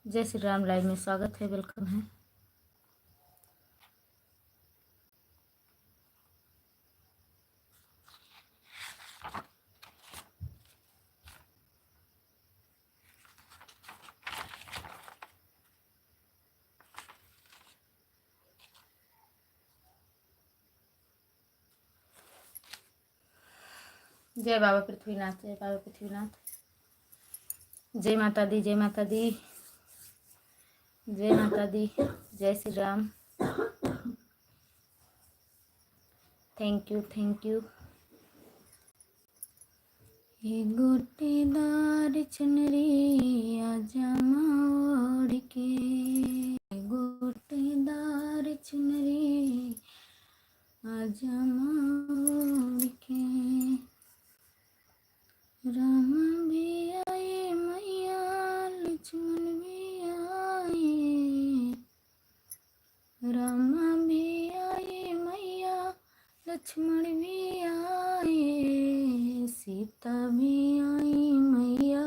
जय श्री राम। लाइव में स्वागत है, वेलकम है। जय बाबा पृथ्वीनाथ, जय बाबा पृथ्वीनाथ। जय माता दी, जय माता दी, जय माता दी। जय Shri Ram. Thank you, thank you. ये गोटेदार चुनरी आजामा ओढ़ के, गोटेदार चुनरी आजामा ओढ़ के। राम भी आए मैया लक्ष्मण भी आए, राम भी आए मैया लक्ष्मण भी आए, सीता भी आई मैया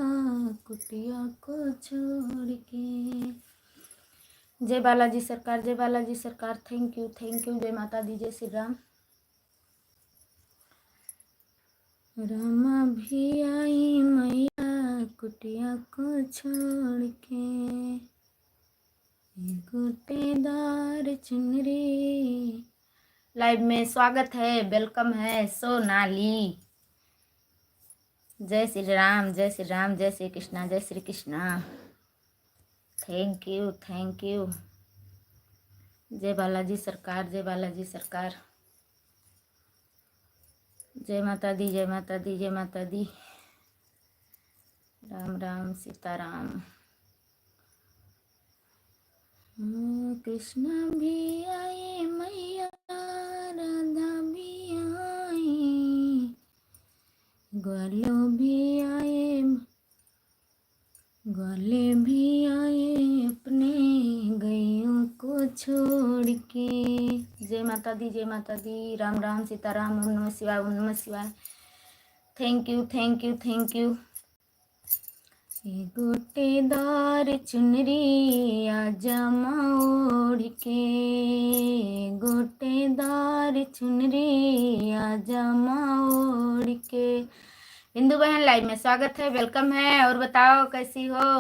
कुटिया को छोड़ के। जय बालाजी सरकार, जय बालाजी सरकार। Thank you, thank you. जय माता दी, जय श्री राम। रामा भी आई मैया कुटिया को छोड़ के, गोटेदार चुनरी। लाइव में स्वागत है, वेलकम है सोनाली। जय श्री राम, जय श्री राम, जय श्री कृष्णा, जय Shri Krishna. Thank you, thank you. जय बालाजी सरकार, जय बालाजी सरकार। जय माता दी, जय माता दी, जय माता दी। राम राम सीताराम। कृष्ण भी आए मैया राधा भी आई, ग्वालों भी आए, ग्वाले भी आए अपने गैयों को छोड़ के। जय माता दी, जय माता दी। राम राम सीताराम। ओम नमः शिवाय, ओम नमः शिवाय। Thank you, thank you, thank you. ये गोटेदार चुनरी आजामा ओढ़ के, गोटेदार चुनरी आजामा ओढ़ के। हिंदू बहन लाइव में स्वागत है, वेलकम है। और बताओ कैसी हो?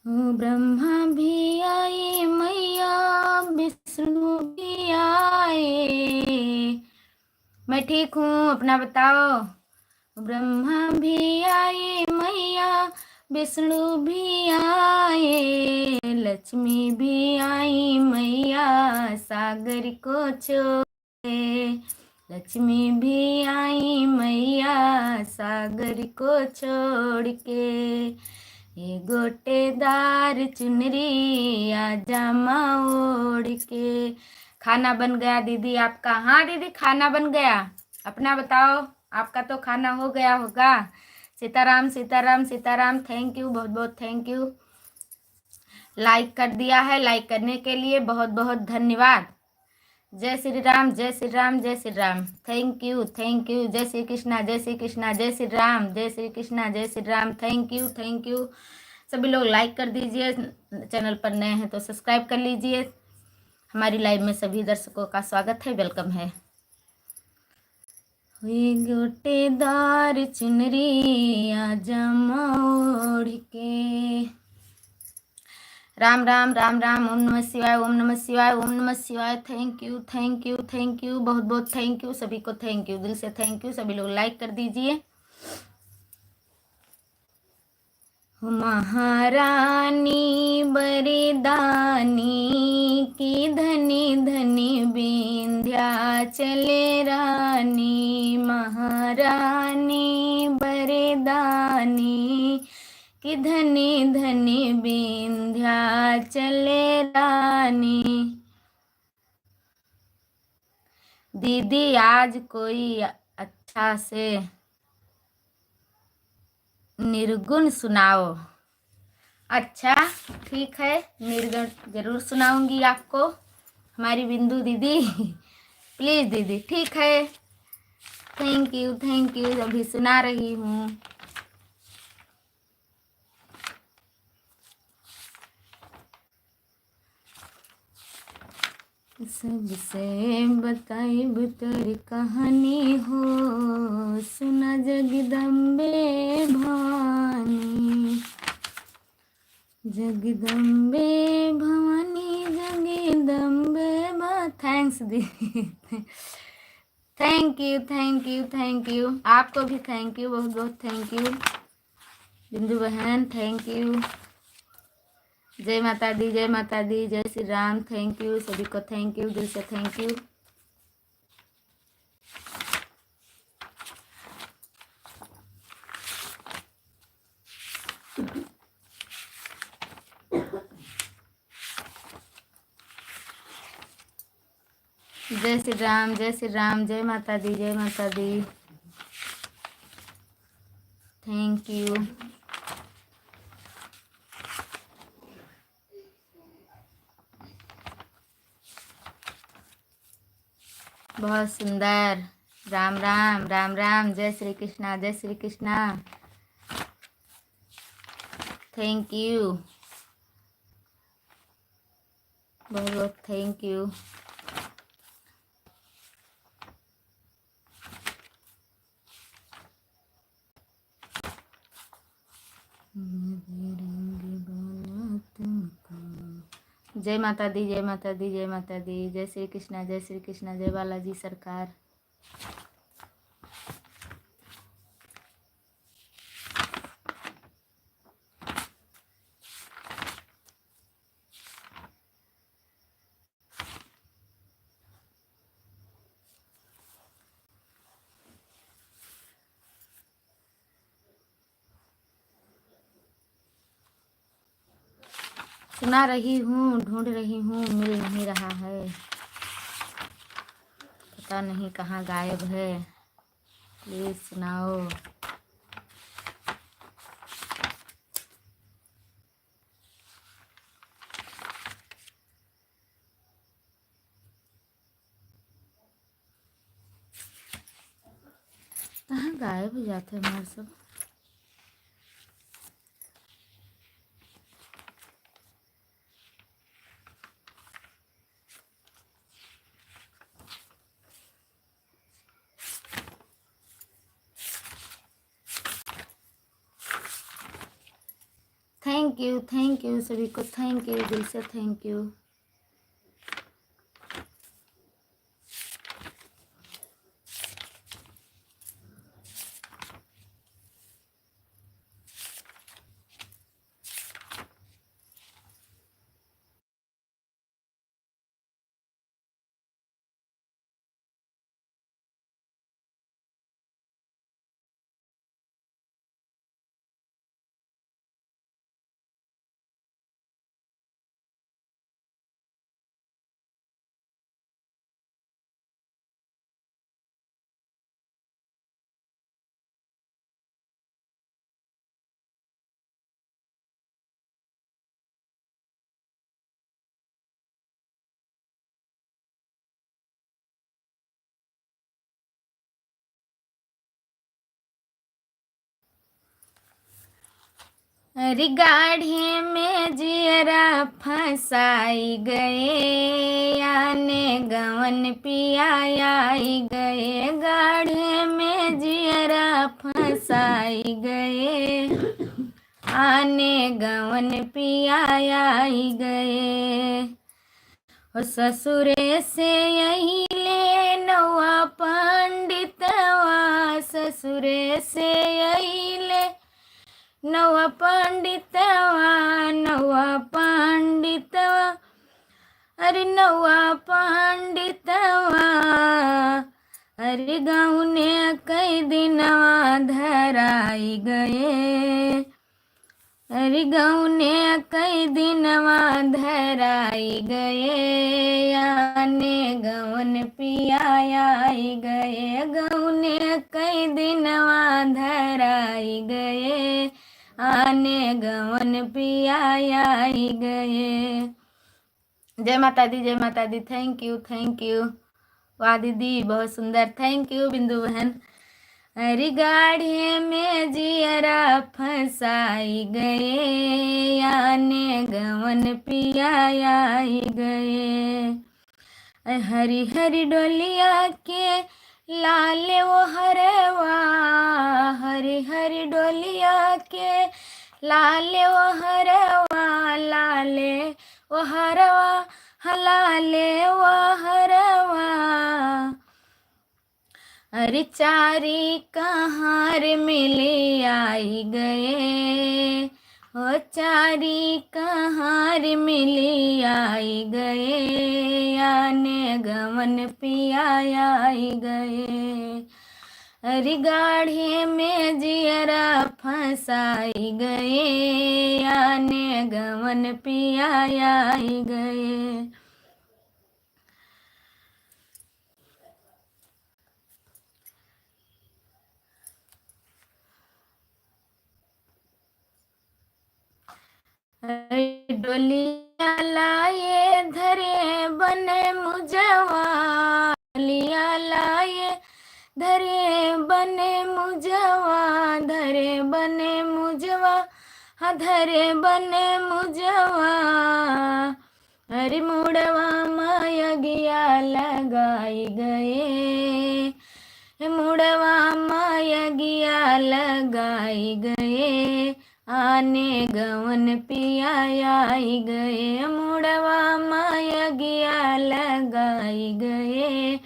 ब्रह्मा भी आए मैया विष्णु भी आए। मैं ठीक हूँ, अपना बताओ। ब्रह्मा भी आए मैया विष्णु भी आए, लक्ष्मी भी आई मैया सागर को छोड़े, लक्ष्मी भी आई मैया सागर को छोड़ के। ये गोटेदार चुनरी आजामा ओढ़ के। खाना बन गया दीदी आपका? हाँ दीदी खाना बन गया, अपना बताओ। आपका तो खाना हो गया होगा। सीताराम, सीताराम, सीताराम। थैंक यू, बहुत बहुत थैंक यू। लाइक कर दिया है, लाइक करने के लिए बहुत बहुत धन्यवाद। जय श्री राम, जय श्री राम, जय Shri Ram. Thank you, thank you. जय श्री कृष्णा, जय श्री कृष्णा, जय श्री राम, जय श्री कृष्णा, जय Shri Ram. Thank you, thank you. सभी लोग लाइक कर दीजिए, चैनल पर नए हैं तो सब्सक्राइब कर लीजिए। हमारी लाइव में सभी दर्शकों का स्वागत है, वेलकम है। ये गोटेदार चुनरी आजामा ओढ़ के। राम राम, राम राम। ओम नमः शिवाय, ओम नमः शिवाय, ओम नमः शिवाय। Thank you, thank you, thank you. बहुत बहुत थैंक यू सभी को, थैंक यू, दिल से थैंक यू। सभी लोग लाइक कर दीजिए। महारानी बरदानी की धनी धनी विंध्याचल रानी। महारानी बरदानी की धनी धनी विंध्याचल रानी। दीदी आज कोई अच्छा से निर्गुण सुनाओ। अच्छा ठीक है, निर्गुण जरूर सुनाऊंगी आपको हमारी बिंदु दीदी। प्लीज दीदी, ठीक है। थैंक यू अभी सुना रही हूँ। सबसे बताई बुतर कहानी हो, सुना जगदम्बे भवानी। जगदम्बे भवानी जगदम्बे थैंक्स दीदी। थैंक यू आपको भी थैंक यू, बहुत बहुत थैंक यू बिंदु बहन, थैंक यू। जय माता दी, जय माता दी, जय श्री राम। थैंक यू सभी को, थैंक यू दिल से थैंक यू। जय श्री राम, जय श्री राम, जय माता दी, जय माता दी। Thank you. बहुत सुंदर। राम राम राम राम, जय श्री कृष्णा, जय श्री कृष्णा। थैंक यू, बहुत बहुत थैंक यू। जय माता दी, जय माता दी, जय माता दी, जय श्री कृष्णा, जय श्री कृष्णा, जय बालाजी सरकार। सुना रही हूँ, ढूंढ रही हूँ, मिल नहीं रहा है, पता नहीं कहाँ गायब है। प्लीज सुनाओ। कहाँ गायब हो जाते हैं हमारे सब। थैंक यू सभी को, थैंक यू दिल से, थैंक यू। रिगाढ़े में जियरा फंसाई गए, आने गवन पियाई गए। गाढ़े में जियरा फंसाई गए, आने गवन पियाई गए। और ससुरे से यही ले नौआ पंडितवा, ससुरे से यही ले नवा पंडितवा नवा पंडितवा अरे नवा पंडितवा अरे गाँव ने कई दिनवा धराई गए अरे गाँव ने कई दिनवा धराई गए आने गवन पियाई गए गाँव ने कई दिनवा धराई गए आने गवन पियाई गए। जय माता दी जय माता दी। Thank you. वाह दीदी बहुत सुंदर। थैंक यू बिंदु बहन। अरे गाढ़े में जियरा फंसाई गए आने गवन पियाई गए हरी हरी डोलिया के लाले वो हरवा हरी हरी डोलिया के लाले वो हरवा लाले वो हरवा हलाले वो हरवा अरे चारी कहार मिले आई गए हो चारी कहार मिले आई गए आने गवन पियाई गए अरे गाढ़े में जियरा फंसाई गए आने गवन पियाई गए। डोलिया लाए धरे बने मुझवा डोलिया लाए धरे बने मुझवा धरे बने मुझवा धरे बने मुझवा अरे मुड़वा माया गिया लगाई गए मुड़वा माया गिया लगाई गए आने गवन पियाई गए मुड़वा माया गिया लगाई गए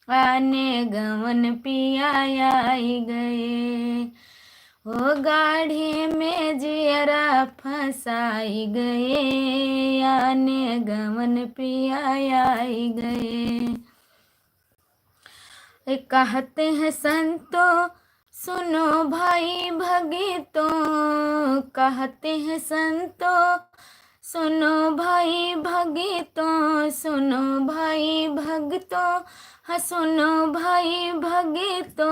आने गवन पियाई गए ओ गाढ़े में जियरा फंसाई गए आने गवन पियाई गए। कहते हैं संतों सुनो भाई भगतों कहते हैं संतों सुनो भाई भगतों सुनो भाई भगतों हाँ सुनो भाई भगतों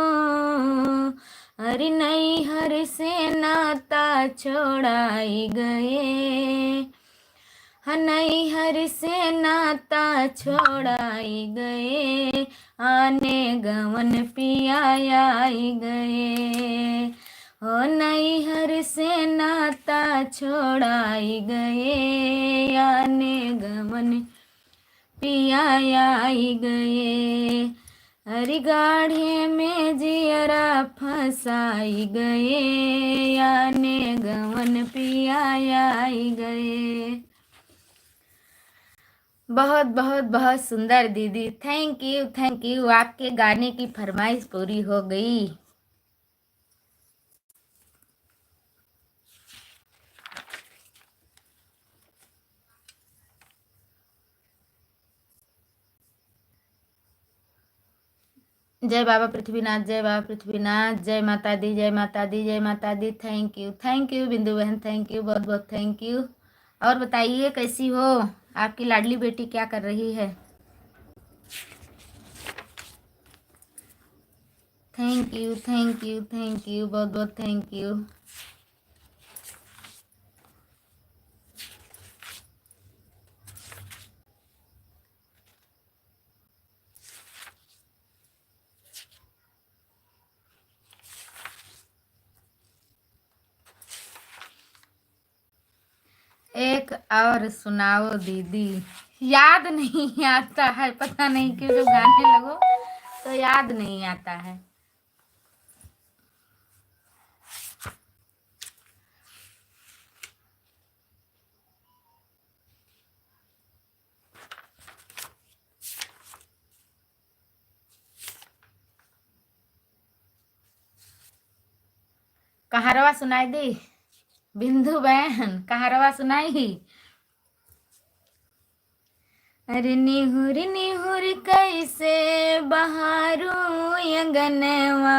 अरे नैहर से नाता छोड़ाई गए नैहर से नाता छोड़ाई गए आने गवन पियाई गए हो नैहर से नाता छोड़ाई गए आने गवन पियाई गए अरे गाढ़े में जियरा फंसाई गए आने गवन पियाई गए। बहुत बहुत बहुत सुंदर दीदी। Thank you. आपके गाने की फरमाइश पूरी हो गई। जय बाबा पृथ्वीनाथ जय बाबा पृथ्वीनाथ। जय माता दी जय माता दी जय माता दी। थैंक यू बिंदु बहन। थैंक यू बहुत बहुत थैंक यू। और बताइए कैसी हो आपकी लाडली बेटी क्या कर रही है। थैंक यू बहुत बहुत थैंक यू। एक और सुनाओ दीदी। याद नहीं आता है पता नहीं क्यों जब गाने लगो तो याद नहीं आता है। कहारवा सुनाई दी। बिंदु बहन कहारवा सुनाई। अरे निहुर निहुर कैसे बहारू अंगनवा,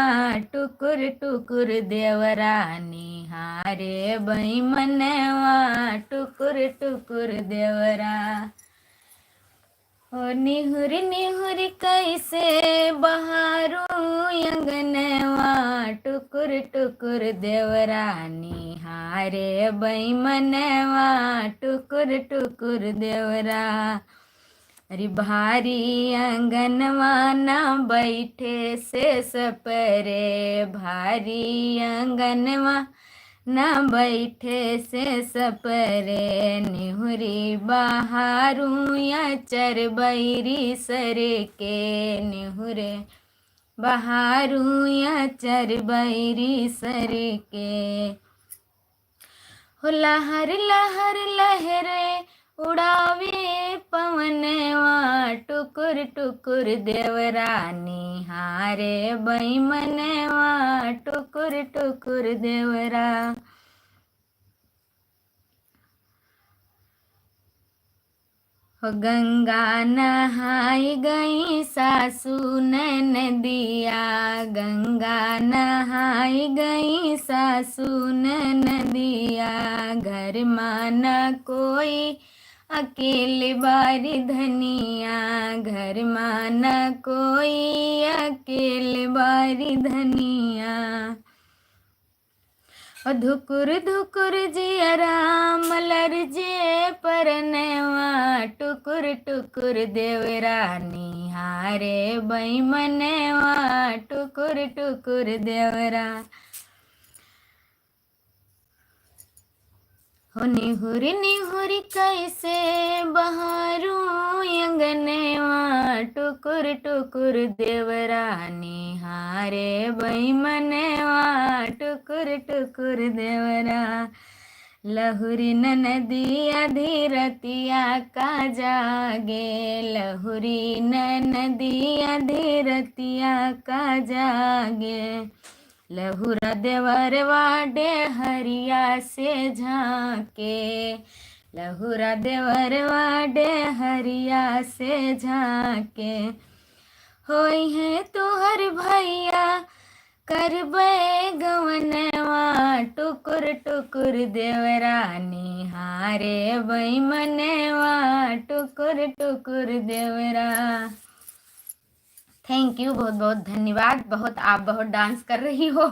टुकुर टुकुर देवरा निहारे बैमनवा, टुकुर टुकुर देवरा। ओ निहुर निहुर कैसे बहारू अंगनवा, टुकुर टुकुर देवरा निहारे बैमनवा, टुकुर टुकुर देवरा। अरे भारी अंगनवा ना बैठे से सपरे, भारी अंगनवा ना बैठे से सपरे, निहुरी बहारू या चरबैरी सर के, निहुरे बहारू या चरबैरी सर के। हो लहर लहर लहरे उड़ावे पवनवा, टुकुर टुकुर देवरा निहारे बैमनवा, टुकुर टुकुर देवरा। हो गंगा नहाई गई सासू नदिया, गंगा नहाई गई सासू नदिया, घर माना कोई अकेले बारी धनिया, घर माना कोई अकेले बारी धनिया। धुकुर धुकुर जियरा मलर जे परनवा, टुकुर टुकुर देवरा निहारे बैमनवा, टुकुर टुकुर देवरा। हो निहुर निहुर कैसे बहारू अंगनवा, टुकुर टुकुर देवरा निहारे बैमनवा, टुकुर टुकुर देवरा। लहुरी नदिया धीरतिया का जागे, लहुरी नदिया धीरतिया का जागे, लहुरा देवरवा डेहरिया से झांके, लहुरा देवरवा डेहरिया से झांके। होई है तुहर भैया करबे गवनवा, टुकुर टुकुर देवरा निहारे बैमनवा, टुकुर टुकुर देवरा। थैंक यू, बहुत बहुत धन्यवाद। बहुत आप बहुत डांस कर रही हो।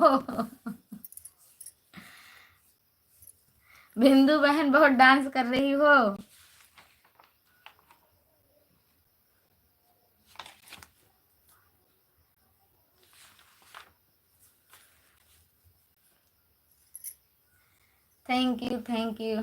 बिंदु बहन बहुत डांस कर रही हो। Thank you thank you.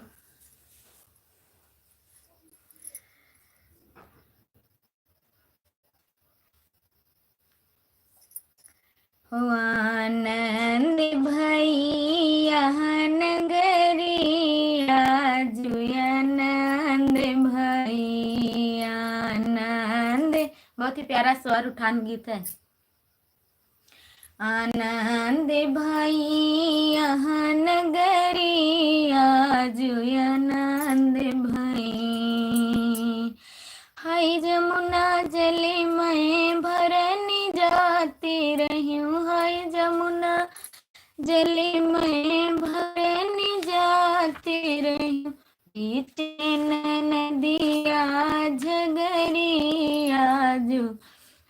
हो आनंद भैया नगरिया, जुयानंद भैया आनंद। बहुत ही प्यारा स्वर उठान गीत है। आनंद भैया नगरिया, जुयानंद भई, हाय जमुना जले मैं भरनी जाती रही हूँ, हाय जमुना जले मैं भरनी जाती रही हूँ, बीच नदिया झगरिया, जो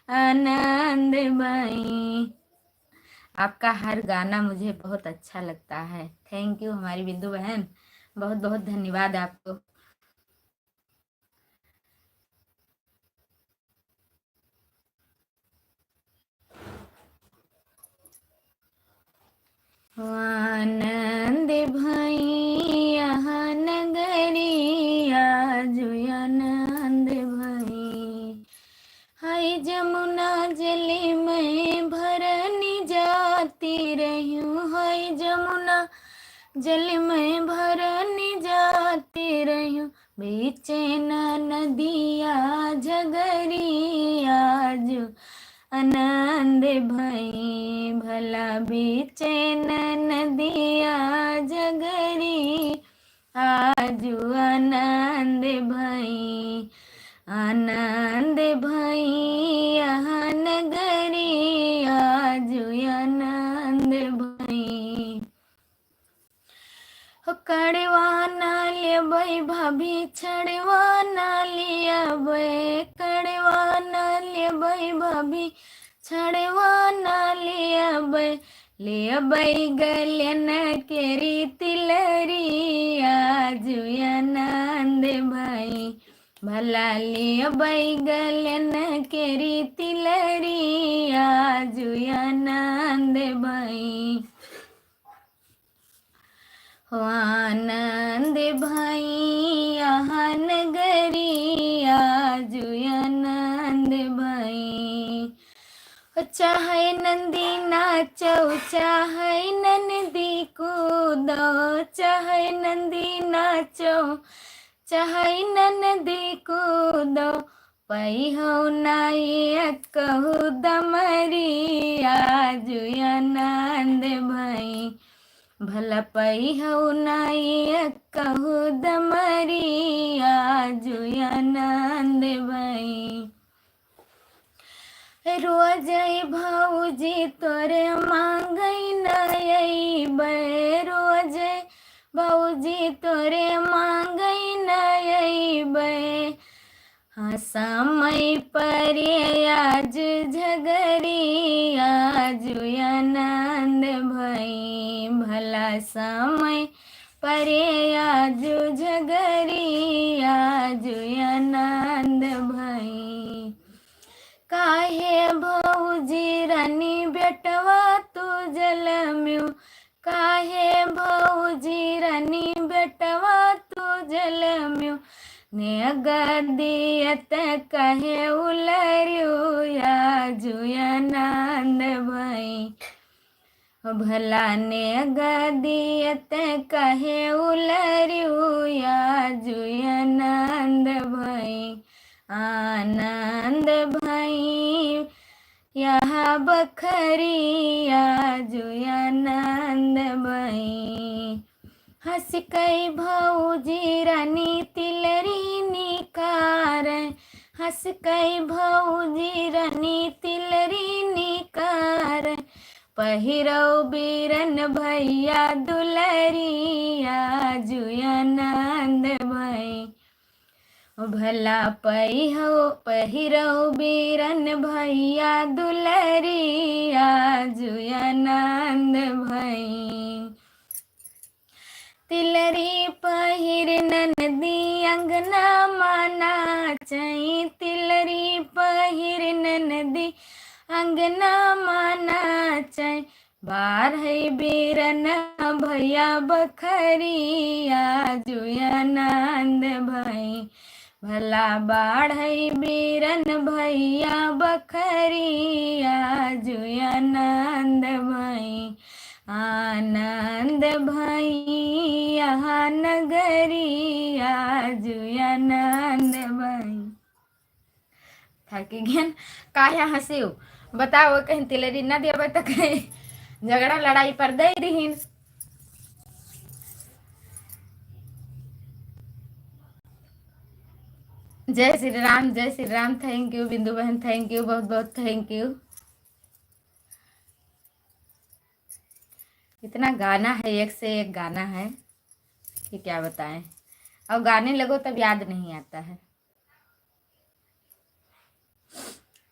आनंद बाई। आपका हर गाना मुझे बहुत अच्छा लगता है। थैंक यू हमारी बिंदु बहन, बहुत बहुत धन्यवाद आपको। आनंद भैया नगरिया, जुयानंद भई, हाय जमुना जले मैं भरनी जाती रही हूँ, हाय जमुना जल में भरनी जाती रही हूँ, बीच नदिया झगरिया, जो आनंद भई, भला बीचे नदिया जगरी आजू आनंद भई आनंद भई यहाँ नगरी आजू आनंद भई। कड़वा ना लिया भाभी छड़वा ना लिया कड़वा ना लिया भाभी छड़वा ना लिया गलन केरी तिलरी आजू आनंद भाई भला लिया गलन केरी तिलरी आजू आनंद भाई आनंद भाई यहाँ नगरी आजू आनंद भाई। चाहे नंदी नाचो चाहे नंदी कूदो चाहे नंदी नाचो चाहे नंदी कूदो पई हो नाई कहू दमरी आजू आनंद भाई भला पई हो नाई कहू दमरी आजू आनंद भाई। रोज भौजी तोरे मांगई नई रोज भौजी तोरे मांगई नई हाँ समय पर आज झगरी आजू आनंद भई भला समय पर आज झगरी आजू आनंद भई। काहे भौजी रानी बेटवा तू जलम्यू काहे भौजी रानी बेटवा तू जलम्यू ने गदियत कहे उलर्यू आजू आनंद भई भला ने गदियत कहे उलर्यू आजू आनंद भई आनंद भई यहाँ बखरी आजू आनंद भई। हंस कई भौजी रानी तिलरी निकार हंस कई भौजी रानी तिलरी निकार पहिरौ बीरन भैया दुलरी आजू आनंद भई भला पहिरौ बीरन भैया दुलरी आजू आनंद भई। तिलरी पहिर ननदी अंगना माना चई तिलरी पहिर ननदी अंगना माना चई बार है बीरन भैया बखरी आजू आनंद भई भला बाढ़ बीरन भैया बखरी आजू आनंद भई आनंद भई यहाँ नगरी आजू आनंद भई। थकी गेन काहे हंसियो बताओ कहीं तिलरी न देवे तो कहीं झगड़ा लड़ाई पर दे रहीन। जय श्री राम जय श्री राम। थैंक यू बिंदु बहन थैंक यू बहुत बहुत थैंक यू। इतना गाना है एक से एक गाना है कि क्या बताएं और गाने लगो तब याद नहीं आता है।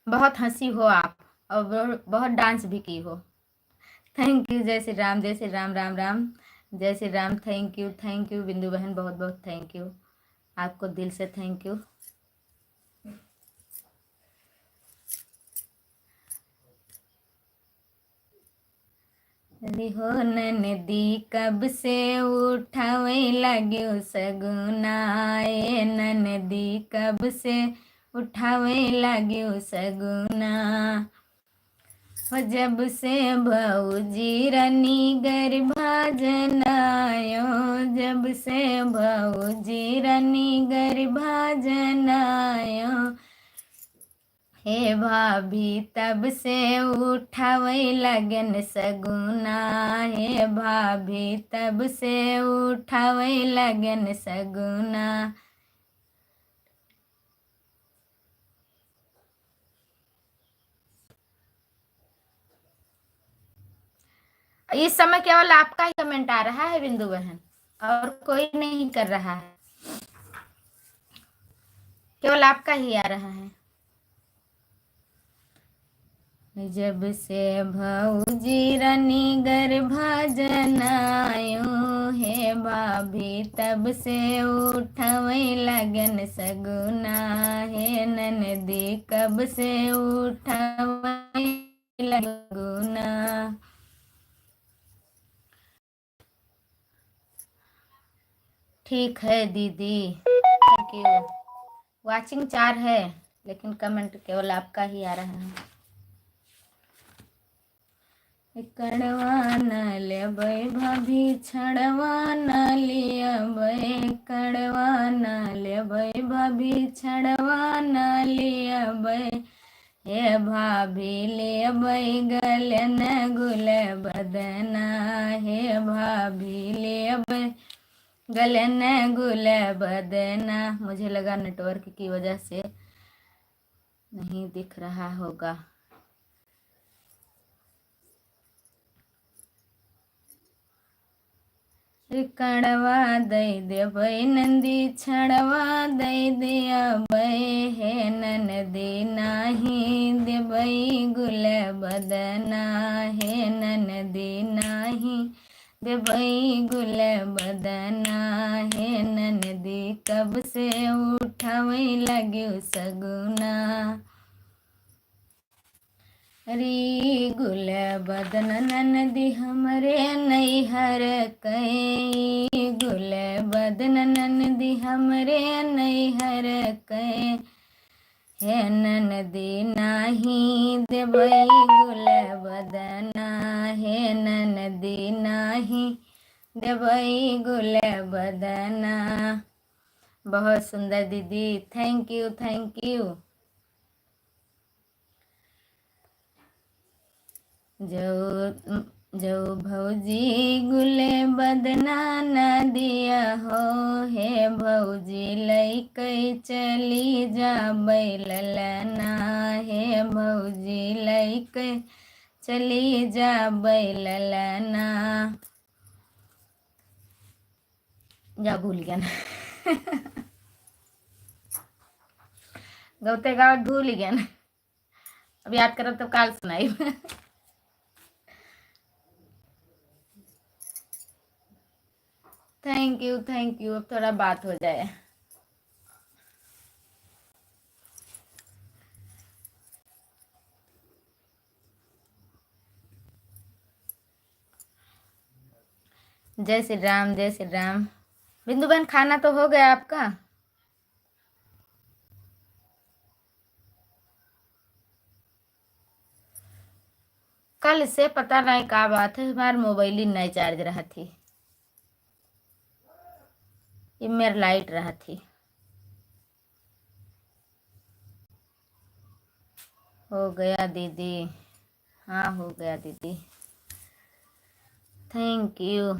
बहुत हंसी हो आप और बहुत डांस भी की हो। थैंक यू जय श्री राम राम राम जय श्री राम। थैंक यू बिंदु बहन बहुत बहुत थैंक यू आपको दिल से थैंक यू। हो नदी कब से उठावे लग्यो सगुनाए नदी कब से उठावे लग्यो सगुना हो जब से भौजी रनी गर्भा जनायो जब से भौजी रनी गर्भा जनायो हे भाभी तब से उठावै लगन सगुना, हे भाभी तब से उठावै लगन सगुना। इस समय केवल आपका ही कमेंट आ रहा है बिंदु बहन, और कोई नहीं कर रहा है, केवल आपका ही आ रहा है। जब से भौजी रनी गर्भा जनायो, हे भाभी तब से उठवै लगन सगुना, हे ननदी कब से उठवै लगुना। ठीक है दीदी, थैंक यू। वाचिंग 4 है लेकिन कमेंट केवल आपका ही आ रहा है। कड़वा न लेबै भाभी छड़वा न लियबै, कड़वा न लेबै भाभी छड़वा न लियबै, हे भाभी लेबै गलन गुल बदना, हे भाभी लेबै गलन गुल बदना। मुझे लगा नेटवर्क की वजह से नहीं दिख रहा होगा। कड़वा दई देबै नंदी छड़वा दई दियबै, हे ननदी नाही देबै गुल बदना, हे ननदी नाही देबै गुल बदना, हे ननदी कब से उठवै लग्यू सगुना। री गुल बदन ननदी हमरे नैहर कै, गुल बदन ननदी हमरे नैहर कै, हे ननदी नाही देबै गुल बदना, हे ननदी नाही देबै गुल बदना। बहुत सुंदर दीदी, थैंक यू थैंक यू। जो भौजी गुले बदना न दिया हो, हे भौजी लैकै चली जाबै ललना, हे भौजी लैकै चली जाबै ललना। जा भूल गया ना गौते गाँव भूल गया ना, अब याद करब तो काल सुनाई। Thank you thank you. अब थोड़ा बात हो जाए। जय श्री राम जय श्री राम। बिंदु बहन खाना तो हो गया आपका? कल से पता नहीं क्या बात है, हमारी मोबाइल ही नहीं चार्ज रहा थी, ये मेरी लाइट रहा थी। हो गया दीदी, हाँ हो गया दीदी, थैंक यू।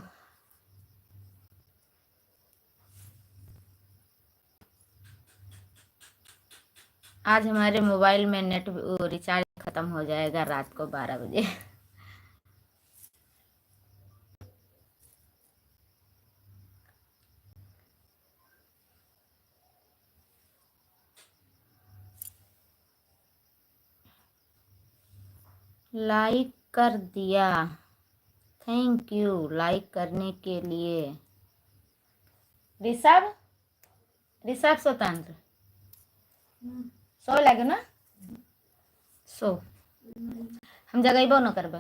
आज हमारे मोबाइल में नेट रिचार्ज खत्म हो जाएगा रात को 12 बजे। लाइक कर दिया, थैंक यू लाइक करने के लिए। ऋषभ ऋषभ स्वतंत्र सो लगे ना, सो हम जगह न करबे।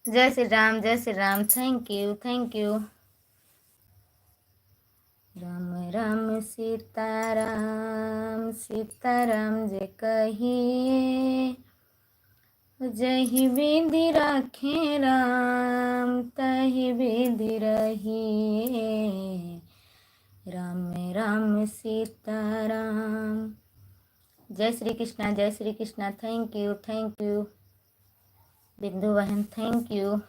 जय श्री राम, जय Shri Ram. Thank you, thank you. Ram Ram Sitaram, Sitaram जे कहिए, जही विधि राखे राम, तही विधि रहिए। राम राम सीताराम। जय श्री कृष्णा, जय Shri Krishna. Thank you, thank you बिंदु बहन, थैंक यू।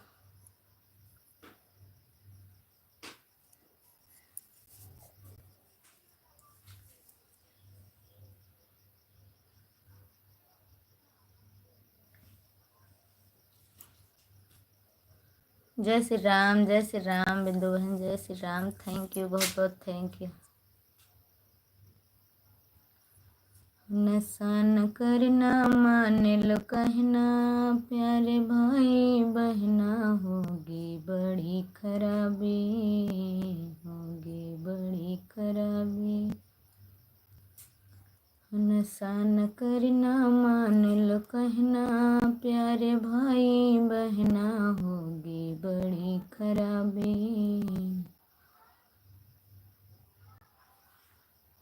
जय श्री राम, जय श्री राम बिंदु बहन, जय श्री राम। थैंक यू, बहुत बहुत थैंक यू। नशा न करना, मान लो कहना, प्यारे भाई बहना, होगी बड़ी खराबी, होगी बड़ी खराबी। नशा न करना, मान लो कहना, प्यारे भाई बहना, होगी बड़ी खराबी।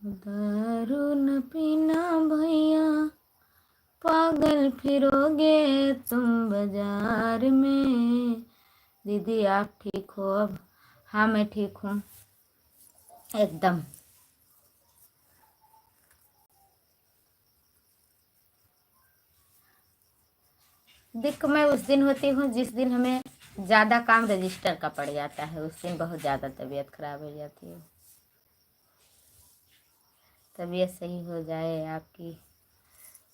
दारू न पीना भैया, पागल फिरोगे तुम बाजार में। दीदी आप ठीक हो अब? हाँ मैं ठीक हूँ एकदम। दिक्क मैं उस दिन होती हूँ जिस दिन हमें ज़्यादा काम रजिस्टर का पड़ जाता है, उस दिन बहुत ज़्यादा तबीयत खराब हो जाती है। तबीयत सही हो जाए आपकी।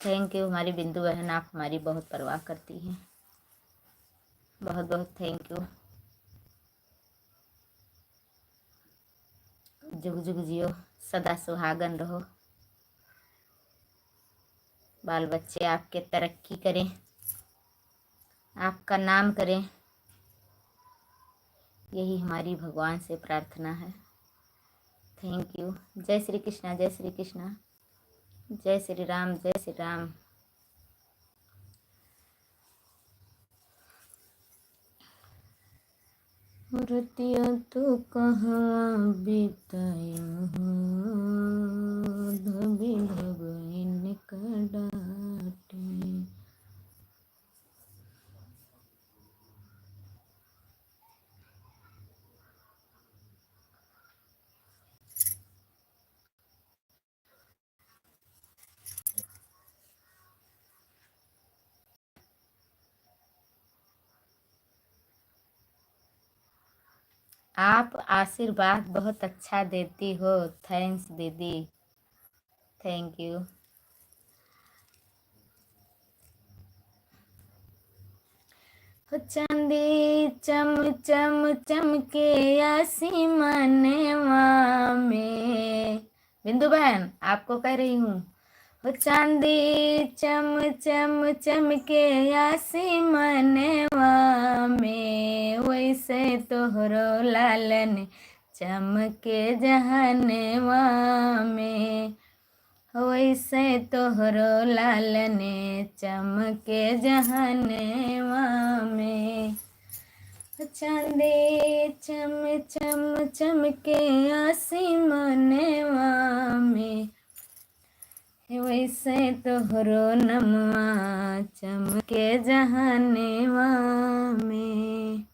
थैंक यू हमारी बिंदु बहन, आप हमारी बहुत परवाह करती हैं, बहुत बहुत थैंक यू। जुग जुग जियो, सदा सुहागन रहो, बाल बच्चे आपके तरक्की करें, आपका नाम करें, यही हमारी भगवान से प्रार्थना है। Thank you. जय श्री कृष्णा, जय श्री कृष्णा। जय श्री राम, जय श्री राम। रतिया तो कहाँ बितायो हो, धोबी धोबइन कडाटे। आप आशीर्वाद बहुत अच्छा देती हो। थैंक्स दीदी, थैंक यू। चांदी चम चम चमके आसमानवा में। बिंदु बहन आपको कह रही हूँ, चांदी चम चम चमके आसमानवा में, वैसे तोहरो लालन चमके जहनवा में, वैसे तोहरो लालने चमके जहनवा में। चांदी चम चम चमके आसमानवा में, वैसे तोहरो नमवा चमके जहनवा में।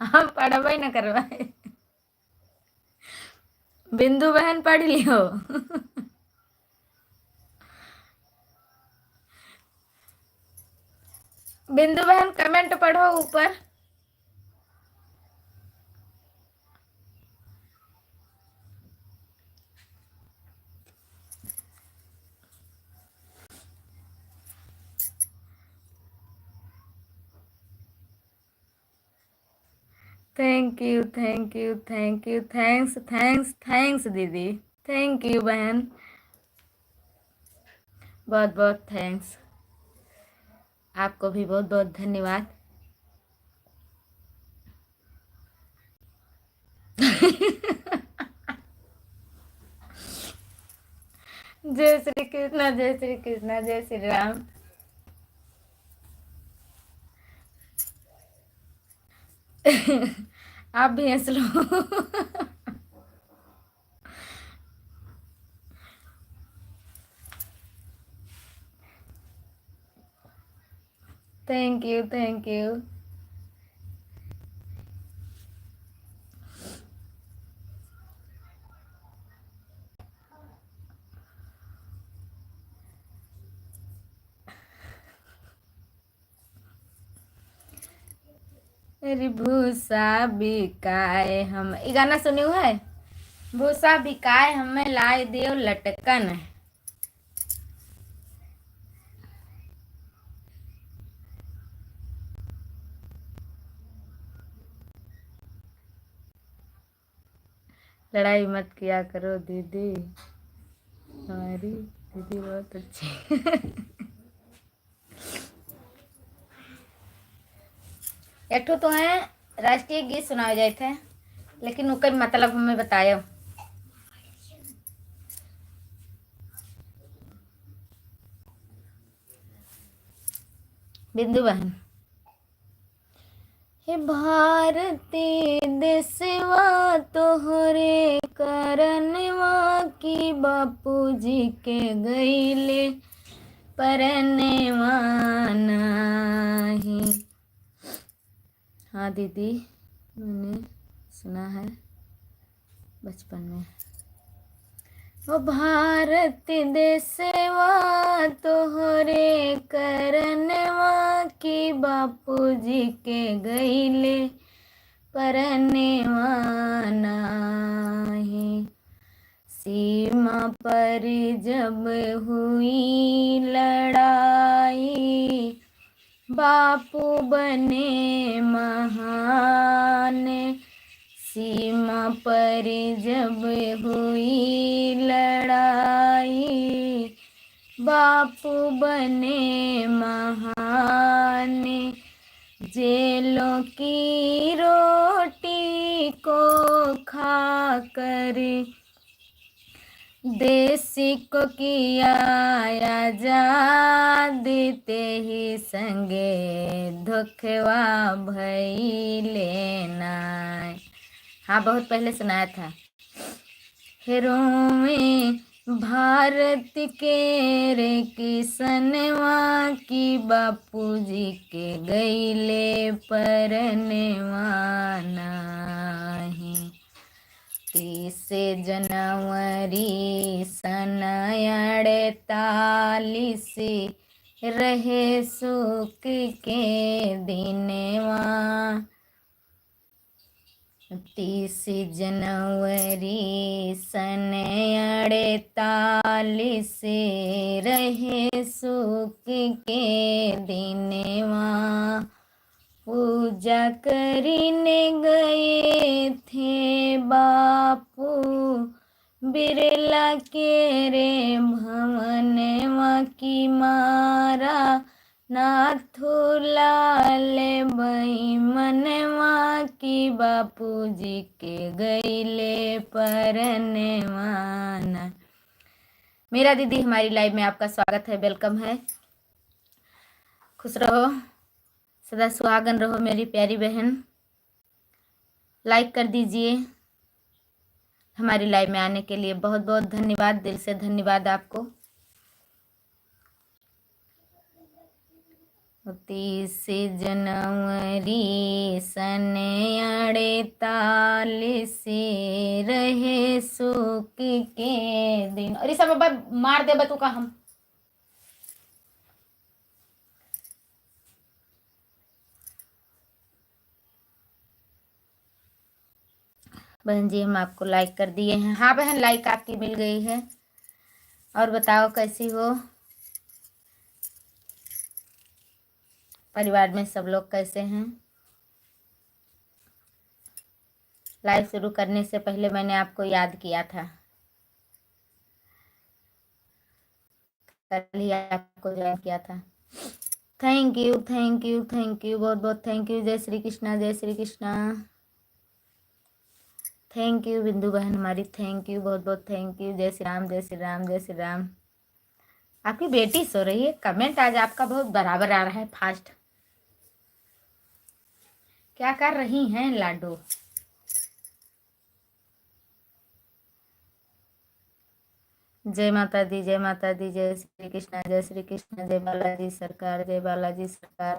हम पढ़बे न करवाए। बिंदु बहन पढ़ लियो। बिंदु बहन कमेंट पढ़ो ऊपर। Thank you, thank you, thank you, thanks thanks thanks दीदी, थैंक यू बहन, बहुत बहुत थैंक्स। आपको भी बहुत बहुत धन्यवाद। जय श्री कृष्णा, जय श्री कृष्णा, जय श्री राम। आप भी हंस लो। Thank you, thank you. अरे भूसा बिकाए हम, ये गाना सुने हुआ है। भूसा बिकाए हमें लाए दियो लटकन। लड़ाई मत किया करो दीदी, हमारी दीदी बहुत अच्छी। एक ठो तो है राष्ट्रीय गीत सुनाए जाए थे, लेकिन उनका मतलब हमें बताया। बिंदु बहन, हे भारती देशवा तोहरे करनवा की बापूजी के गईले परनवा नाही। हाँ दीदी, मैंने सुना है बचपन में। ओ भारत देशवा तोहरे करनवा की बापूजी के गईले परनवा नाही। सीमा पर जब हुई लड़ाई बापू बने महान। सीमा पर जब हुई लड़ाई बापू बने महान। जेलों की रोटी को खाकर देश को किया आजाद, ते ही संगे धोखवा भइले नाय। हाँ, बहुत पहले सुनाया था। हेरो में भारत के रे किसनवा की बापूजी के गईले परनवा नाही। 30 जनवरी सन 48 रहे सुख के दिनवा। 30 जनवरी सन 48 रहे सुख के दिनवा। पूजा करने गए थे बापू बिरला के रे भवनवा की मारा। नाथूलाल बईमनवा की बापूजी के गईले परनवा। मेरा दीदी हमारी लाइव में आपका स्वागत है, वेलकम है। खुश रहो, सदा सुहागन रहो मेरी प्यारी बहन। लाइक कर दीजिए। हमारी लाइव में आने के लिए बहुत बहुत धन्यवाद, दिल से धन्यवाद आपको। 30 जनवरी सन 48 रहे सुख के दिन। और इस सब मार दे बतू का हम। बहन जी, हम आपको लाइक कर दिए हैं। हाँ बहन, लाइक आपकी मिल गई है। और बताओ कैसी हो, परिवार में सब लोग कैसे हैं। लाइव शुरू करने से पहले मैंने आपको याद किया था, कल ही आपको ज्वाइन किया था। Thank you, thank you, thank you, बहुत बहुत थैंक यू। जय श्री कृष्णा, जय श्री कृष्णा। थैंक यू बिंदु बहन हमारी, थैंक यू, बहुत बहुत थैंक यू। जय श्री राम, जय श्री राम, जय श्री राम। आपकी बेटी सो रही है। कमेंट आज आपका बहुत बराबर आ रहा है, फास्ट। क्या कर रही हैं लाडो? जय माता दी, जय माता दी, जय श्री कृष्णा, जय श्री कृष्णा, जय बालाजी सरकार, जय बालाजी सरकार।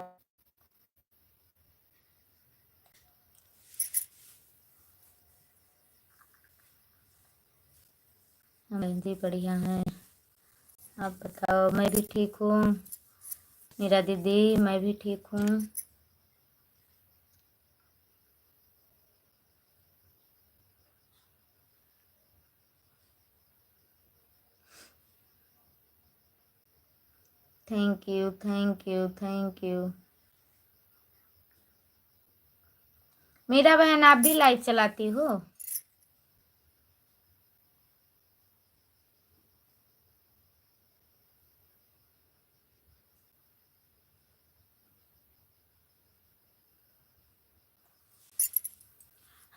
बहन जी बढ़िया है, आप बताओ। मैं भी ठीक हूँ मीरा दीदी, मैं भी ठीक हूँ। Thank you, thank you, thank you. Meera बहन, आप भी लाइव चलाती हो?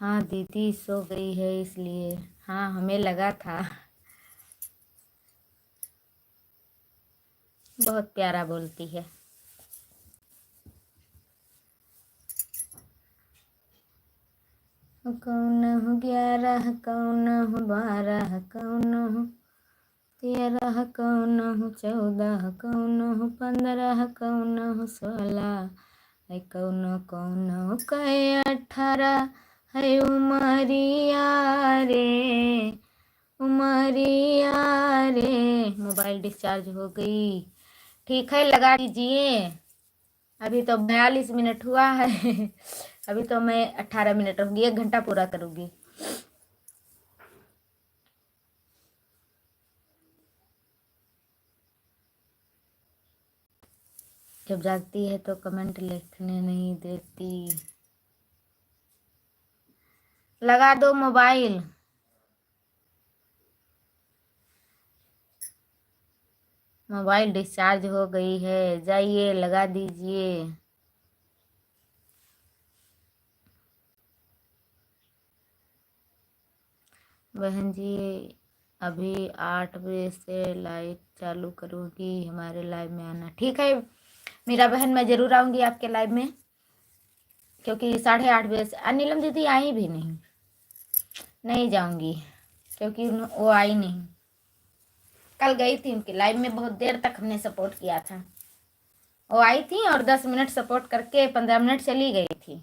हाँ दीदी सो गई है इसलिए। हाँ हमें लगा था। बहुत प्यारा बोलती है। कौन हो 11, कौन हो 12, कौन हो 13, कौन हो 14, कौन हो 15, कौन हो 16, है कौन कौन हो कहे 18, है उमरिया रे, उमरिया रे। मोबाइल डिस्चार्ज हो गई। ठीक है, लगा दीजिए। अभी तो 42 मिनट हुआ है। अभी तो मैं 18 मिनट होंगी, 1 घंटा पूरा करूँगी। जब जागती है तो कमेंट लिखने नहीं देती। लगा दो मोबाइल। मोबाइल डिस्चार्ज हो गई है, जाइए लगा दीजिए। बहन जी अभी 8 बजे से लाइव चालू करूँगी, हमारे लाइव में आना। ठीक है मेरा बहन, मैं ज़रूर आऊँगी आपके लाइव में, क्योंकि 8:30 बजे से नीलम दीदी आई भी नहीं। नहीं जाऊँगी क्योंकि वो आई नहीं। कल गई थी उनकी लाइव में, बहुत देर तक हमने सपोर्ट किया था। वो आई थी और 10 मिनट सपोर्ट करके 15 मिनट चली गई थी।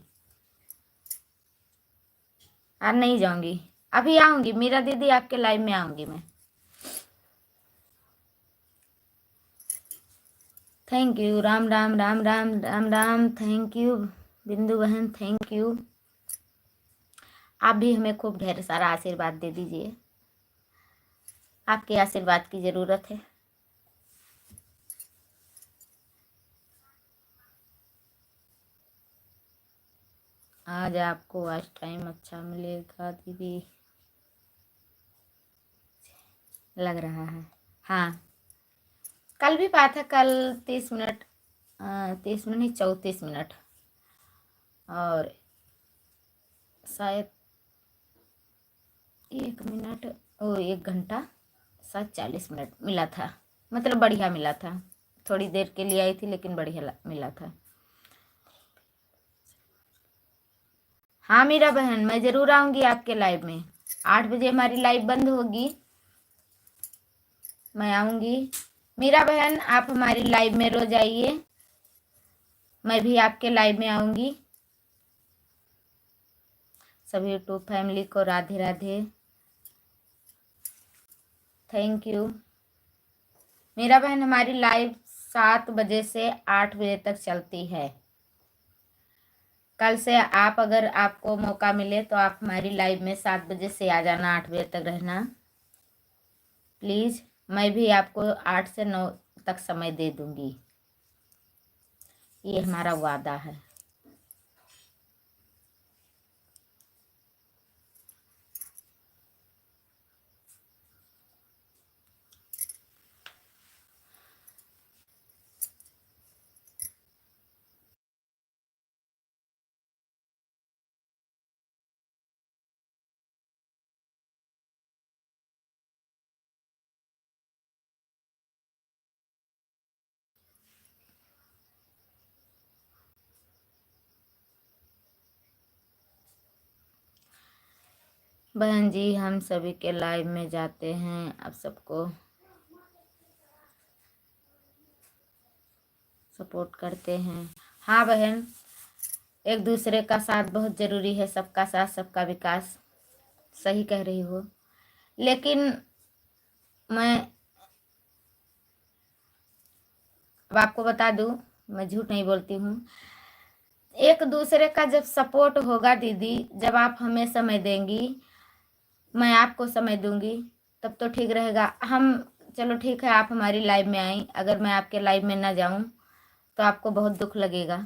और नहीं जाऊँगी, अभी आऊँगी मीरा दीदी, आपके लाइव में आऊँगी मैं। Thank you, Ram Ram Ram Ram Ram Ram. Thank you बिंदु बहन, थैंक यू। आप भी हमें खूब ढेर सारा आशीर्वाद दे दीजिए, आपके आशीर्वाद की ज़रूरत है। आज आपको आज टाइम अच्छा मिलेगा दीदी, लग रहा है। हाँ कल भी पाया था, कल 30 मिनट, 30 मिनट नहीं 34 मिनट, और शायद 1 मिनट, 1 घंटा शायद 40 मिनट मिला था। मतलब बढ़िया मिला था। थोड़ी देर के लिए आई थी लेकिन बढ़िया मिला था। हाँ मीरा बहन, मैं ज़रूर आऊँगी आपके लाइव में। 8 बजे हमारी लाइव बंद होगी, मैं आऊँगी। मीरा बहन आप हमारी लाइव में रोज आइए, मैं भी आपके लाइव में आऊँगी। सभी यूट्यूब फैमिली को राधे राधे, थैंक यू। मीरा बहन हमारी लाइव 7 बजे से 8 बजे तक चलती है। कल से आप अगर आपको मौका मिले तो आप हमारी लाइव में 7 बजे से आ जाना, 8 बजे तक रहना प्लीज़। मैं भी आपको 8 से 9 तक समय दे दूँगी, ये हमारा वादा है। बहन जी हम सभी के लाइव में जाते हैं, आप सबको सपोर्ट करते हैं। हाँ बहन, एक दूसरे का साथ बहुत ज़रूरी है, सबका साथ सबका विकास। सही कह रही हो। लेकिन मैं अब आपको बता दूं, मैं झूठ नहीं बोलती हूँ। एक दूसरे का जब सपोर्ट होगा दीदी, जब आप हमें समय देंगी, मैं आपको समय दूंगी, तब तो ठीक रहेगा। हम चलो ठीक है, आप हमारी लाइव में आई, अगर मैं आपके लाइव में ना जाऊं तो आपको बहुत दुख लगेगा।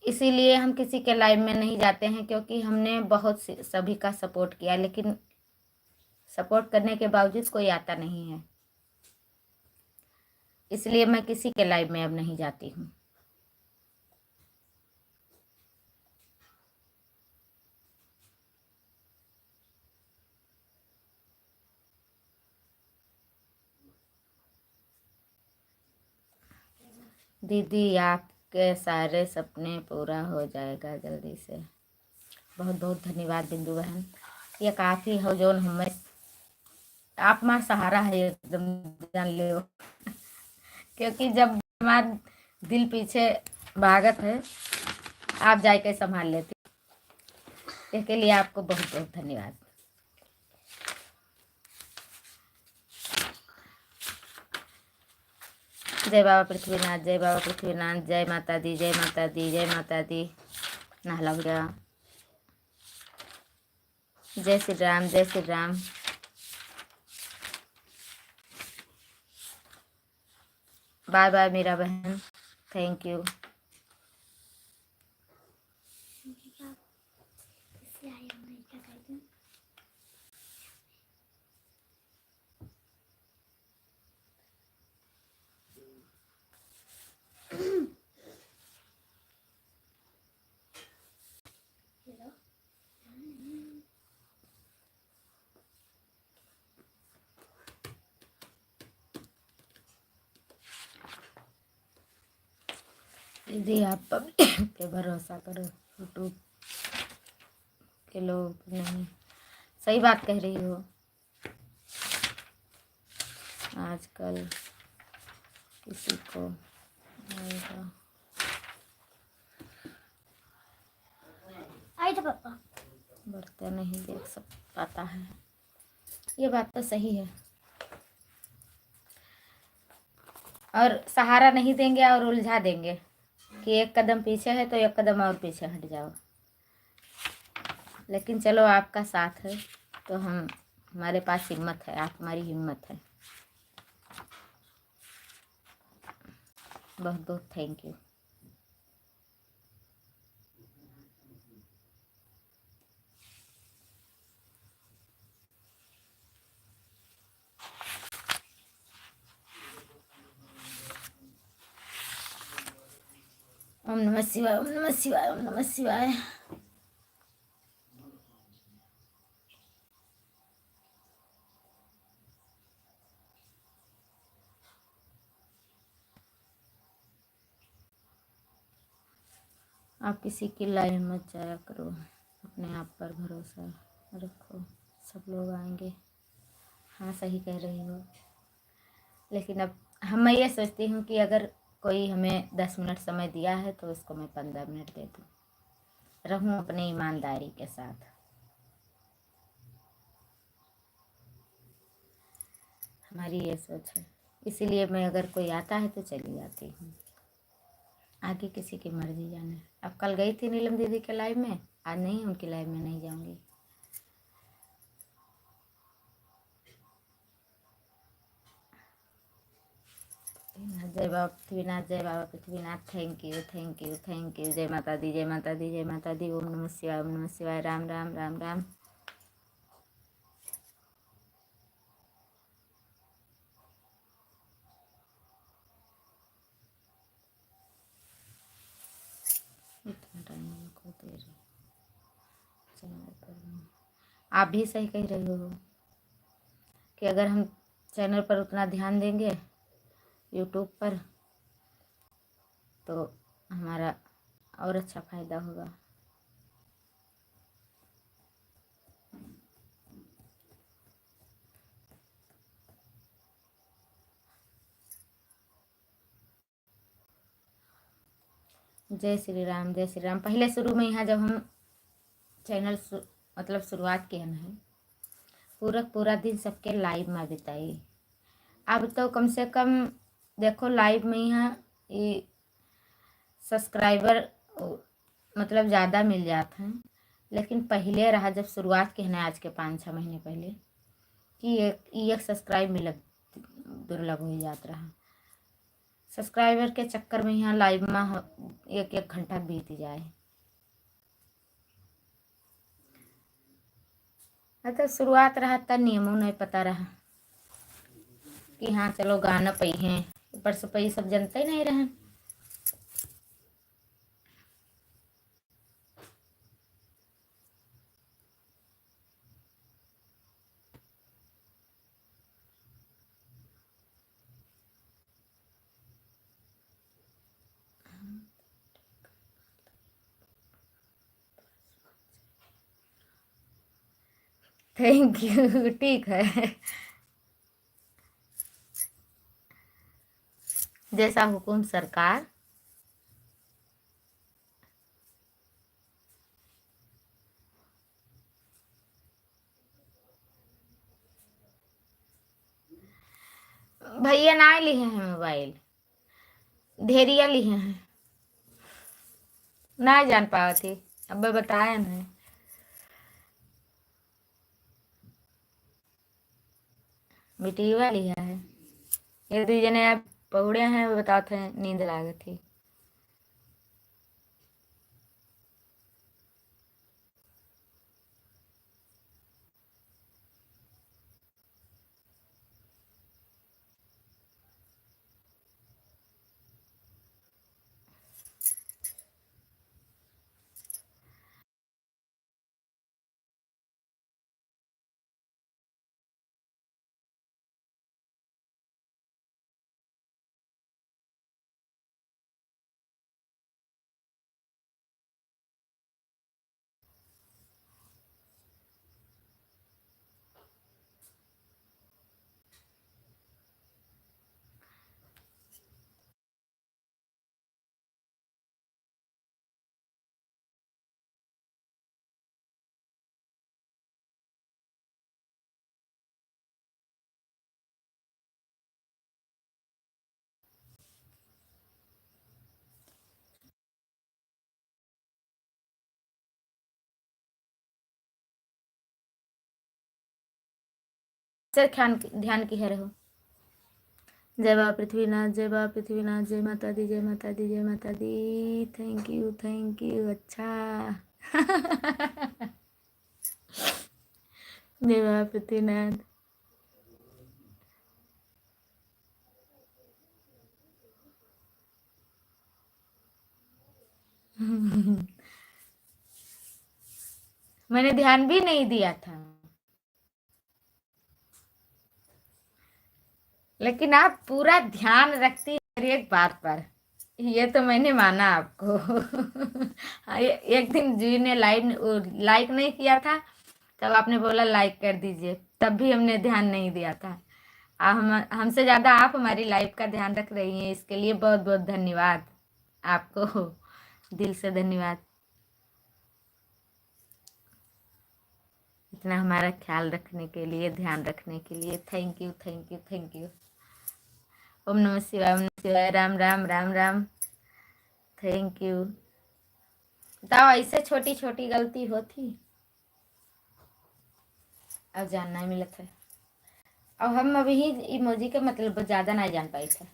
इसीलिए हम किसी के लाइव में नहीं जाते हैं, क्योंकि हमने बहुत सभी का सपोर्ट किया, लेकिन सपोर्ट करने के बावजूद कोई आता नहीं है। इसलिए मैं किसी के लाइव में अब नहीं जाती हूँ। दीदी आपके सारे सपने पूरा हो जाएगा जल्दी से। बहुत बहुत धन्यवाद बिंदु बहन, ये काफ़ी हो जो हमें आप मार सहारा है एकदम, जान लियो। क्योंकि जब हमारा दिल पीछे भागत है, आप जाके संभाल लेते, इसके लिए आपको बहुत बहुत धन्यवाद। जय बाबा पृथ्वीनाथ, जय बाबा पृथ्वीनाथ, जय माता दी, जय माता दी, जय माता दी। नहला हो गया। जय श्री राम, जय श्री राम। बाय बाय मेरा बहन, थैंक यू। दीदी आप पब्लिक पे भरोसा करो, यूट्यूब के लोग नहीं। सही बात कह रही हो। आजकल किसी को आएगा आई तो पापा बढ़ते नहीं देख सक पाता है, ये बात तो सही है। और सहारा नहीं देंगे और उलझा देंगे कि एक कदम पीछे है तो एक कदम और पीछे हट जाओ। लेकिन चलो आपका साथ है तो हम, हमारे पास हिम्मत है, आप हमारी हिम्मत है। बहुत बहुत थैंक यू। ओम नमः शिवाय, ओम नमः शिवाय, ओम नमः शिवाय। आप किसी की लाइन मत जाया करो, अपने आप पर भरोसा रखो, सब लोग आएंगे। हाँ सही कह रही हो। लेकिन अब मैं ये सोचती हूँ कि अगर कोई हमें 10 मिनट समय दिया है तो उसको मैं 15 मिनट दे दूँ, रहूँ अपनी ईमानदारी के साथ। हमारी ये सोच है, इसीलिए मैं अगर कोई आता है तो चली जाती हूँ, आगे किसी की मर्जी जाने। अब कल गई थी नीलम दीदी के लाइव में, आज नहीं, उनकी लाइव में नहीं जाऊँगी। जय बाबा पृथ्वीनाथ, जय बाबा Prithvinath, thank you thank you thank you. जय माता दी, जय माता दी, जय माता दी। ओम नमः शिवाय, ओम नमः शिवाय। राम राम राम राम। इतना टाइम को दे रही चैनल पर। आप भी सही कह रहे हो कि अगर हम चैनल पर उतना ध्यान देंगे यूट्यूब पर, तो हमारा और अच्छा फायदा होगा। जय श्री राम, जय श्री राम। पहले शुरू में यहाँ जब हम चैनल मतलब शुरुआत किए हैं, पूरा दिन सबके लाइव में बिताई। अब तो कम से कम देखो लाइव में यहाँ ये सब्सक्राइबर मतलब ज़्यादा मिल जाते हैं। लेकिन पहले रहा जब शुरुआत की है ना, आज के 5-6 महीने पहले, कि एक सब्सक्राइब मिलत दुर्लभ हो जाता रहा। सब्सक्राइबर के चक्कर में यहाँ लाइव में एक घंटा बीत जाए। तो शुरुआत रहा था, नियमों नहीं पता रहा कि हाँ चलो गाना पई हैं, ऊपर से पई सब जनते ही नहीं रहे। Thank you. ठीक है, जैसा हुकुम सरकार। भैया ना लिए हैं मोबाइल, ढेरिया लिए हैं, ना जान पावा थी। अब बताया ना, बिटिया लिया है। एक दो जने आप पौड़े हैं, वो बताते हैं नींद लागे थी। से ध्यान की है रहो। जय बाबा पृथ्वीनाथ, जय बाबा पृथ्वीनाथ, जय माता दी, जय माता दी, जय माता दी। Thank you, thank you. अच्छा जय बाबा पृथ्वीनाथ। मैंने ध्यान भी नहीं दिया था, लेकिन आप पूरा ध्यान रखती हर एक बात पर, ये तो मैंने माना आपको। एक दिन जी ने लाइक नहीं किया था, तब आपने बोला लाइक कर दीजिए, तब भी हमने ध्यान नहीं दिया था। हमसे ज़्यादा आप हमारी लाइफ का ध्यान रख रही हैं, इसके लिए बहुत बहुत धन्यवाद आपको, दिल से धन्यवाद। इतना हमारा ख्याल रखने के लिए, ध्यान रखने के लिए thank you, thank you, thank you. ओम नमः शिवाय, ओम नमः शिवाय, राम राम, राम राम। Thank you. बताओ, ऐसे छोटी छोटी गलती होती अब जानना मिला था। अब हम अभी इमोजी के मतलब ज़्यादा नहीं जान पाए थे,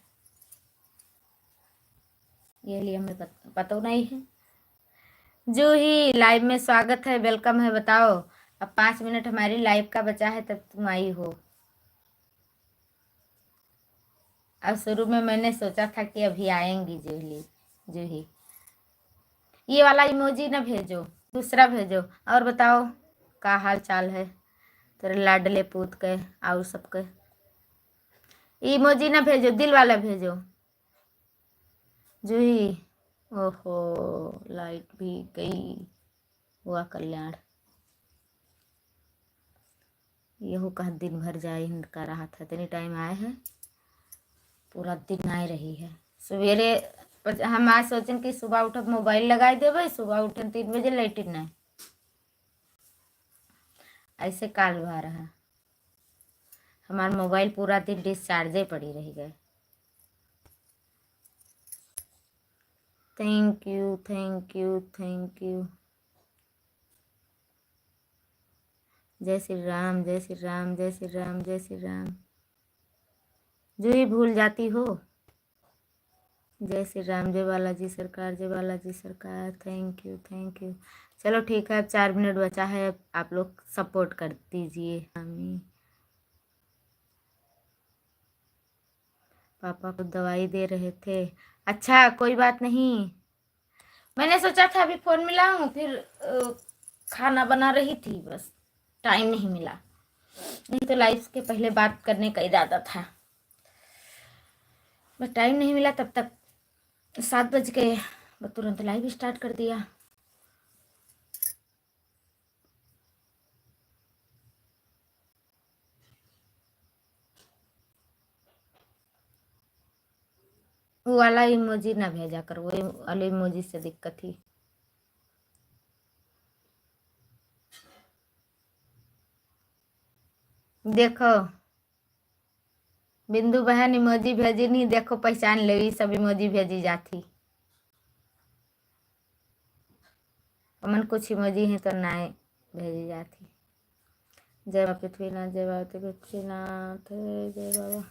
ये लिए हमें पता नहीं है। जूही, लाइव में स्वागत है, वेलकम है। बताओ, अब 5 मिनट हमारी लाइव का बचा है, तब तुम आई हो। अब शुरू में मैंने सोचा था कि अभी आएंगी जूही। ये वाला इमोजी ना भेजो, दूसरा भेजो। और बताओ, का हाल चाल है तेरे लाडले पूत के और सबके। इमोजी ना भेजो, दिल वाला भेजो। जूही, ओहो, लाइट भी गई। हुआ कल्याण। यहू कहा दिन भर जाए का रहा था, इतनी टाइम आए हैं, पूरा दिन आए रही है। सवेरे हम आज सोचें कि सुबह उठब मोबाइल लगाई देवे, सुबह उठन 3 बजे लाइट नहीं, ऐसे काल भा रहा। हमारा मोबाइल पूरा दिन डिस्चार्जे पड़ी रही गए। Thank you thank you thank you. जय श्री राम जय श्री राम जय श्री राम जय श्री राम। जो ही भूल जाती हो। जय श्री राम, जय बालाजी सरकार, जय बालाजी सरकार। Thank you thank you. चलो ठीक है, अब 4 मिनट बचा है, अब आप लोग सपोर्ट कर दीजिए हमें। पापा को दवाई दे रहे थे। अच्छा कोई बात नहीं, मैंने सोचा था अभी फोन मिलाऊं, फिर खाना बना रही थी, बस टाइम नहीं मिला, नहीं तो लाइव के पहले बात करने का इरादा था, बस टाइम नहीं मिला। तब तक 7 बज गए, बस तुरंत लाइव स्टार्ट कर दिया। वो वाला इमोजी ना भेजा कर, वो वाले इमोजी से दिक्कत थी। देखो बिंदु बहन इमोजी भेजी नहीं, देखो पहचान ले, सब इमोजी भेजी जाती। अमन कुछ इमोजी है तो ना भेजी जाती। जय बाबा पृथ्वीनाथ, जय बाबा पृथ्वीनाथ, जय बाबा।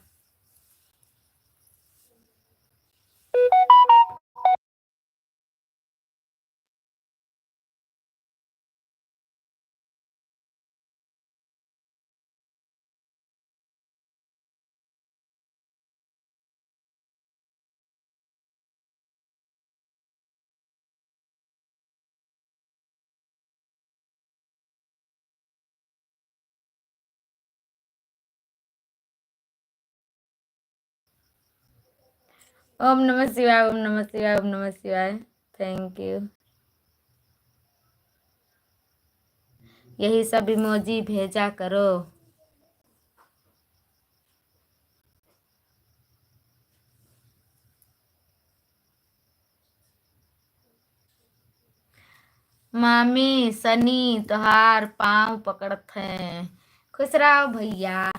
ओम नमः शिवाय, ओम नमः शिवाय, ओम नमः शिवाय। Thank you. यही सब इमोजी भेजा करो। मामी सनी तोहार पाँव पकड़त हैं। खुश रहो भैया,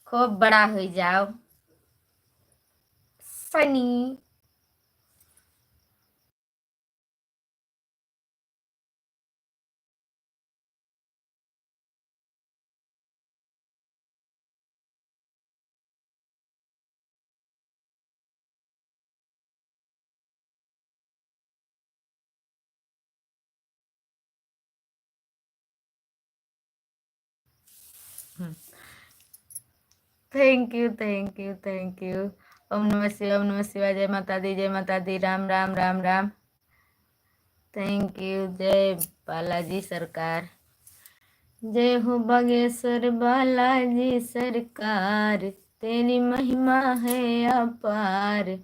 खूब बड़ा हो जाओ Sunny. Thank you thank you thank you. ओम नमः शिवाय, ओम नमः शिवाय। जय माता दी, जय माता दी। राम राम राम राम। Thank you. जय बालाजी सरकार। जय हो बागेश्वर बालाजी सरकार, तेरी महिमा है अपार।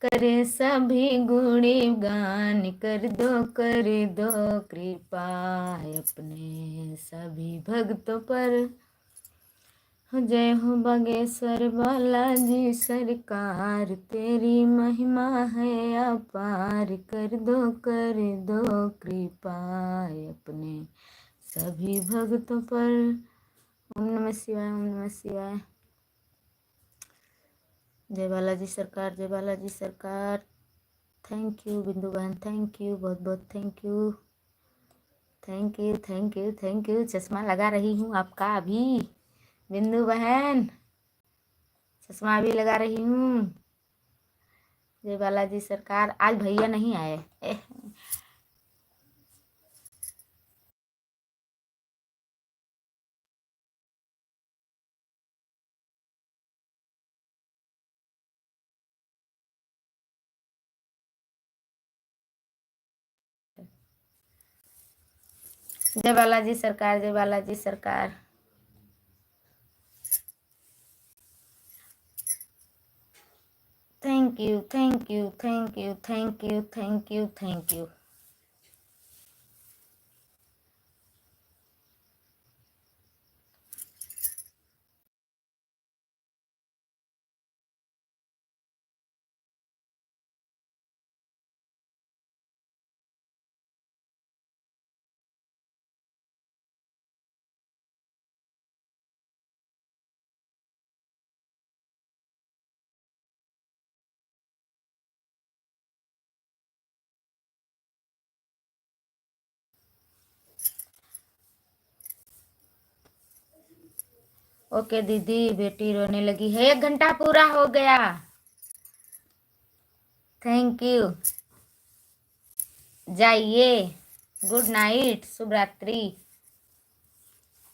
करे सभी गुणी गान, कर दो कृपा अपने सभी भक्तों पर। जय हो बागेश्वर बालाजी सरकार, तेरी महिमा है अपार। कर दो कृपा अपने सभी भक्तों पर। ओम नमः शिवाय, ओम नमः शिवाय। जय बालाजी सरकार, जय बालाजी सरकार। थैंक यू बिंदु बहन, थैंक यू, बहुत बहुत thank you thank you thank you thank you. चश्मा लगा रही हूँ आपका अभी बिंदु बहन, चश्मा भी लगा रही हूँ। जय बालाजी सरकार। आज भैया नहीं आए। जय बालाजी सरकार, जय बालाजी सरकार। Thank thank you, thank you, thank you, thank you, thank you, thank you. Okay दीदी, बेटी रोने लगी है। 1 घंटा पूरा हो गया। Thank you. जाइए, गुड नाइट, शुभ रात्रि।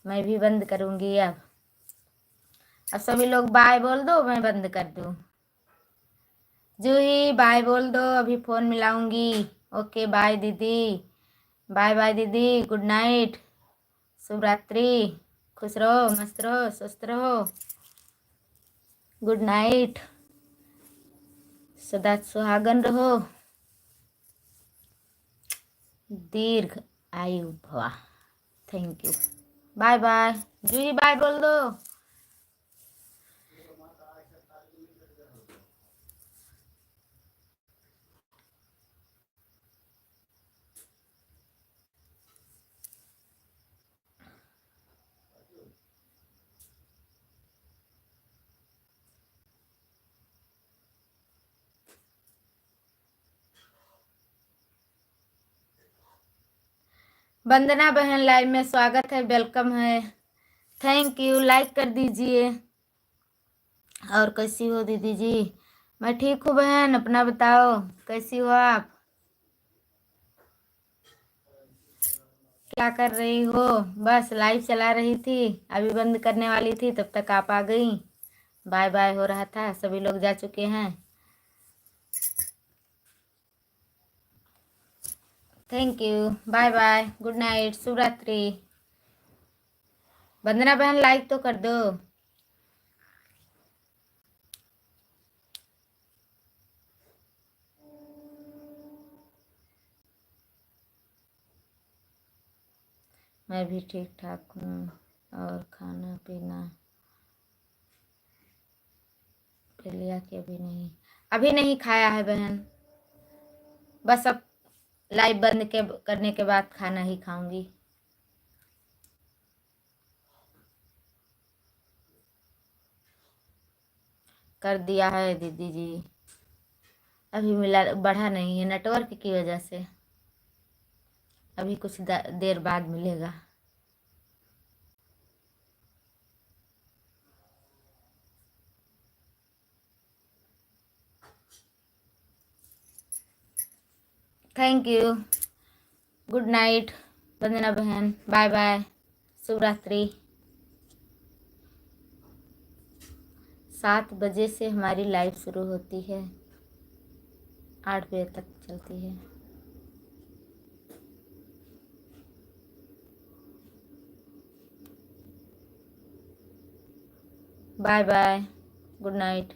मैं भी बंद करूंगी अब सभी लोग बाय बोल दो, मैं बंद कर दूं। जूही बाय बोल दो, अभी फोन मिलाऊंगी। ओके बाय दीदी, बाय बाय दीदी, गुड नाइट, शुभ रात्रि, खुश रहो, मस्त रहो, स्वस्थ रहो, गुड नाइट, सदा सुहागन रहो, दीर्घ आयु भवा। Thank you, bye bye. Juhi bye बोल दो। वंदना बहन लाइव में स्वागत है, वेलकम है, थैंक यू। लाइक कर दीजिए। और कैसी हो दीदी जी? मैं ठीक हूँ बहन, अपना बताओ, कैसी हो आप? क्या कर रही हो? बस लाइव चला रही थी, अभी बंद करने वाली थी, तब तक आप आ गई। बाय बाय हो रहा था, सभी लोग जा चुके हैं। Thank you, bye bye, good night, शुभ रात्रि। वंदना बहन लाइक तो कर दो। मैं भी ठीक ठाक हूँ, और खाना पीना पी लिया कि अभी नहीं खाया है बहन। बस अब लाइव बंद के करने के बाद खाना ही खाऊंगी। कर दिया है दीदी जी, अभी मिला, बढ़ा नहीं है नेटवर्क की वजह से, अभी कुछ देर बाद मिलेगा। थैंक यू, गुड नाइट वंदना बहन, बाय बाय, शुभ रात्रि। 7 बजे से हमारी लाइव शुरू होती है, 8 बजे तक चलती है। Bye bye, good night.